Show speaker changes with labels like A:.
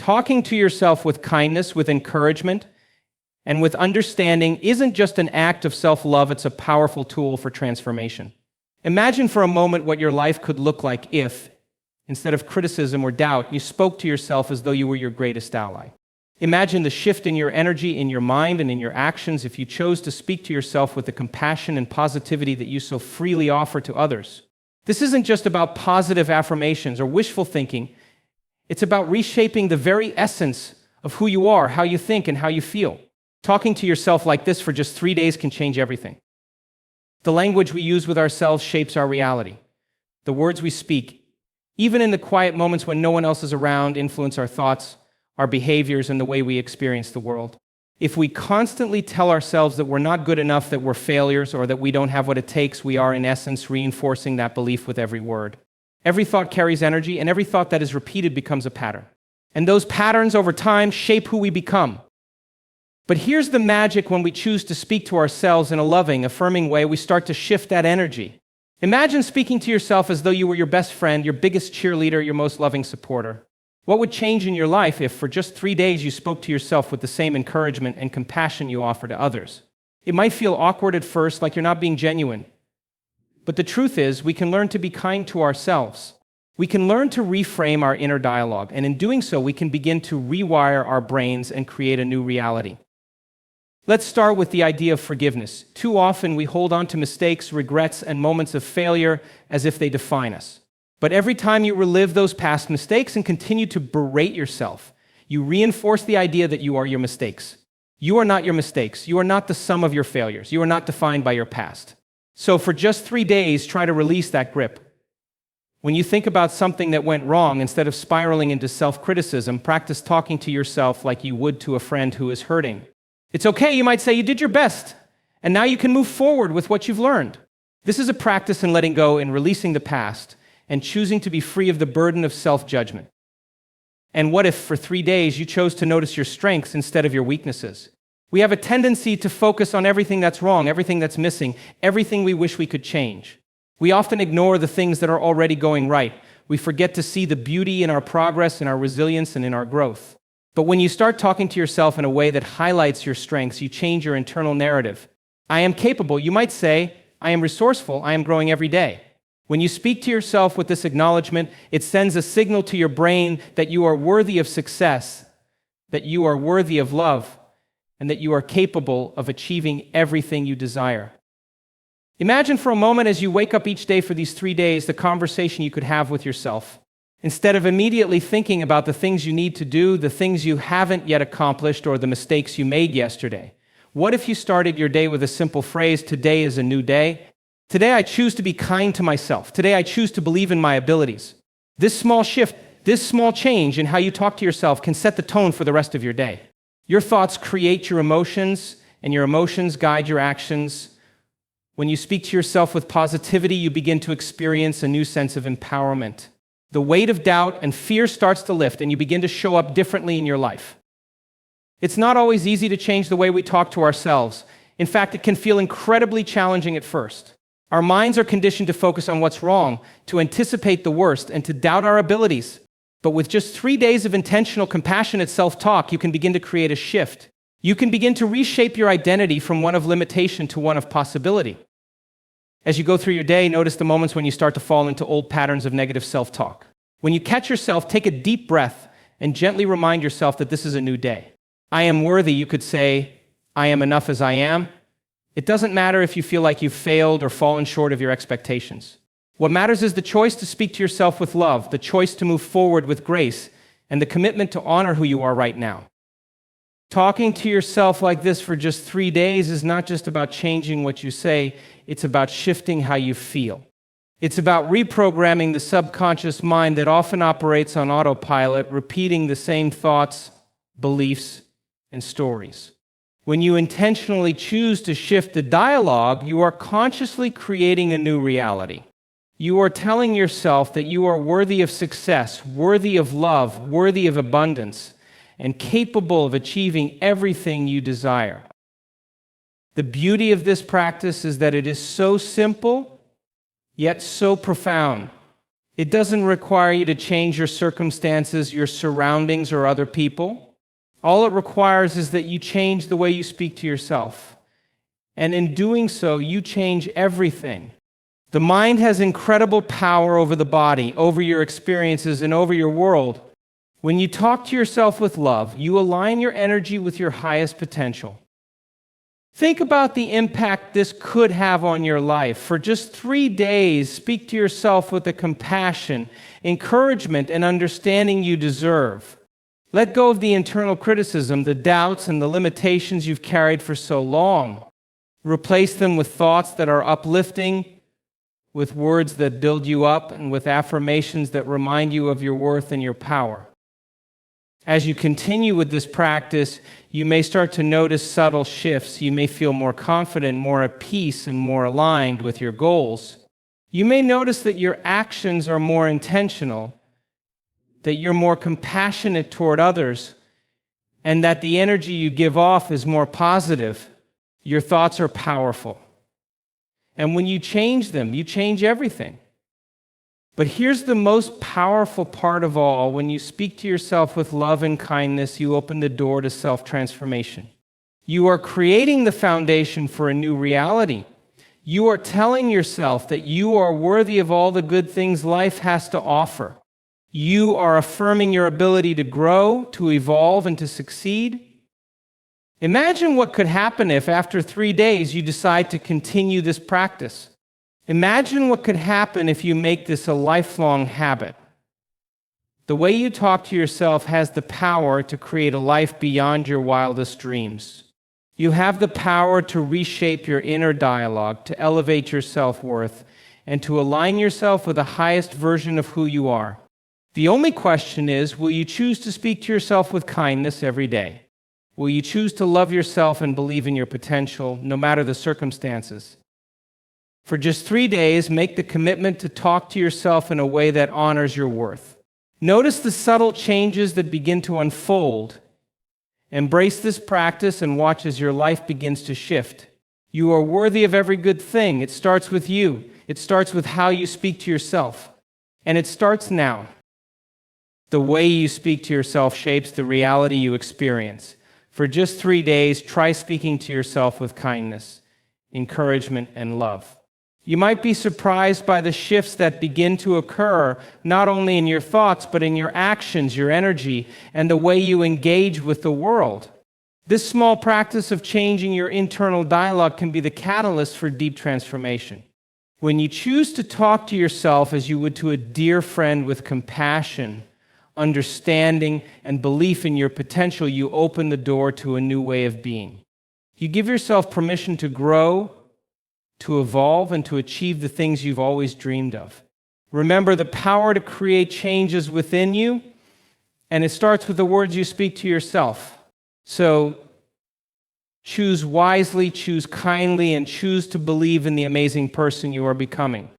A: Talking to yourself with kindness, with encouragement, and with understanding isn't just an act of self-love, it's a powerful tool for transformation. Imagine for a moment what your life could look like if, instead of criticism or doubt, you spoke to yourself as though you were your greatest ally. Imagine the shift in your energy, in your mind, and in your actions if you chose to speak to yourself with the compassion and positivity that you so freely offer to others. This isn't just about positive affirmations or wishful thinking. It's about reshaping the very essence of who you are, how you think, and how you feel. Talking to yourself like this for just 3 days can change everything. The language we use with ourselves shapes our reality. The words we speak, even in the quiet moments when no one else is around, influence our thoughts, our behaviors, and the way we experience the world. If we constantly tell ourselves that we're not good enough, that we're failures, or that we don't have what it takes, we are in essence reinforcing that belief with every word. Every thought carries energy, and every thought that is repeated becomes a pattern. And those patterns over time shape who we become. But here's the magic: when we choose to speak to ourselves in a loving, affirming way, we start to shift that energy. Imagine speaking to yourself as though you were your best friend, your biggest cheerleader, your most loving supporter. What would change in your life if for just 3 days you spoke to yourself with the same encouragement and compassion you offer to others? It might feel awkward at first, like you're not being genuine. But the truth is, we can learn to be kind to ourselves. We can learn to reframe our inner dialogue, and in doing so, we can begin to rewire our brains and create a new reality. Let's start with the idea of forgiveness. Too often, we hold on to mistakes, regrets, and moments of failure as if they define us. But every time you relive those past mistakes and continue to berate yourself, you reinforce the idea that you are your mistakes. You are not your mistakes. You are not the sum of your failures. You are not defined by your past. So for just 3 days, try to release that grip. When you think about something that went wrong, instead of spiraling into self-criticism, practice talking to yourself like you would to a friend who is hurting. It's okay, you might say, you did your best, and now you can move forward with what you've learned. This is a practice in letting go and releasing the past and choosing to be free of the burden of self-judgment. And what if for 3 days you chose to notice your strengths instead of your weaknesses? We have a tendency to focus on everything that's wrong, everything that's missing, everything we wish we could change. We often ignore the things that are already going right. We forget to see the beauty in our progress, in our resilience, and in our growth. But when you start talking to yourself in a way that highlights your strengths, you change your internal narrative. I am capable. You might say, I am resourceful. I am growing every day. When you speak to yourself with this acknowledgement, it sends a signal to your brain that you are worthy of success, that you are worthy of love, and that you are capable of achieving everything you desire. Imagine for a moment as you wake up each day for these 3 days, the conversation you could have with yourself. Instead of immediately thinking about the things you need to do, the things you haven't yet accomplished, or the mistakes you made yesterday, what if you started your day with a simple phrase, today is a new day? Today I choose to be kind to myself. Today I choose to believe in my abilities. This small shift, this small change in how you talk to yourself can set the tone for the rest of your day. Your thoughts create your emotions, and your emotions guide your actions. When you speak to yourself with positivity, you begin to experience a new sense of empowerment. The weight of doubt and fear starts to lift, and you begin to show up differently in your life. It's not always easy to change the way we talk to ourselves. In fact, it can feel incredibly challenging at first. Our minds are conditioned to focus on what's wrong, to anticipate the worst, and to doubt our abilities. But with just 3 days of intentional, compassionate self-talk, you can begin to create a shift. You can begin to reshape your identity from one of limitation to one of possibility. As you go through your day, notice the moments when you start to fall into old patterns of negative self-talk. When you catch yourself, take a deep breath and gently remind yourself that this is a new day. I am worthy, you could say. I am enough as I am. It doesn't matter if you feel like you've failed or fallen short of your expectations. What matters is the choice to speak to yourself with love, the choice to move forward with grace, and the commitment to honor who you are right now. Talking to yourself like this for just 3 days is not just about changing what you say, it's about shifting how you feel. It's about reprogramming the subconscious mind that often operates on autopilot, repeating the same thoughts, beliefs, and stories. When you intentionally choose to shift the dialogue, you are consciously creating a new reality. You are telling yourself that you are worthy of success, worthy of love, worthy of abundance, and capable of achieving everything you desire. The beauty of this practice is that it is so simple, yet so profound. It doesn't require you to change your circumstances, your surroundings, or other people. All it requires is that you change the way you speak to yourself. And in doing so, you change everything. The mind has incredible power over the body, over your experiences, and over your world. When you talk to yourself with love, you align your energy with your highest potential. Think about the impact this could have on your life. For just 3 days, speak to yourself with the compassion, encouragement, and understanding you deserve. Let go of the internal criticism, the doubts, and the limitations you've carried for so long. Replace them with thoughts that are uplifting, with words that build you up, and with affirmations that remind you of your worth and your power. As you continue with this practice, you may start to notice subtle shifts. You may feel more confident, more at peace, and more aligned with your goals. You may notice that your actions are more intentional, that you're more compassionate toward others, and that the energy you give off is more positive. Your thoughts are powerful. And when you change them, you change everything. But here's the most powerful part of all. When you speak to yourself with love and kindness, you open the door to self-transformation. You are creating the foundation for a new reality. You are telling yourself that you are worthy of all the good things life has to offer. You are affirming your ability to grow, to evolve, and to succeed. Imagine what could happen if, after 3 days, you decide to continue this practice. Imagine what could happen if you make this a lifelong habit. The way you talk to yourself has the power to create a life beyond your wildest dreams. You have the power to reshape your inner dialogue, to elevate your self-worth, and to align yourself with the highest version of who you are. The only question is, will you choose to speak to yourself with kindness every day? Will you choose to love yourself and believe in your potential, no matter the circumstances? For just 3 days, make the commitment to talk to yourself in a way that honors your worth. Notice the subtle changes that begin to unfold. Embrace this practice and watch as your life begins to shift. You are worthy of every good thing. It starts with you. It starts with how you speak to yourself. And it starts now. The way you speak to yourself shapes the reality you experience. For just 3 days, try speaking to yourself with kindness, encouragement, and love. You might be surprised by the shifts that begin to occur, not only in your thoughts, but in your actions, your energy, and the way you engage with the world. This small practice of changing your internal dialogue can be the catalyst for deep transformation. When you choose to talk to yourself as you would to a dear friend with compassion, understanding, and belief in your potential, you open the door to a new way of being. You give yourself permission to grow, to evolve, and to achieve the things you've always dreamed of. Remember, the power to create changes within you, and it starts with the words you speak to yourself. So choose wisely, choose kindly, and choose to believe in the amazing person you are becoming.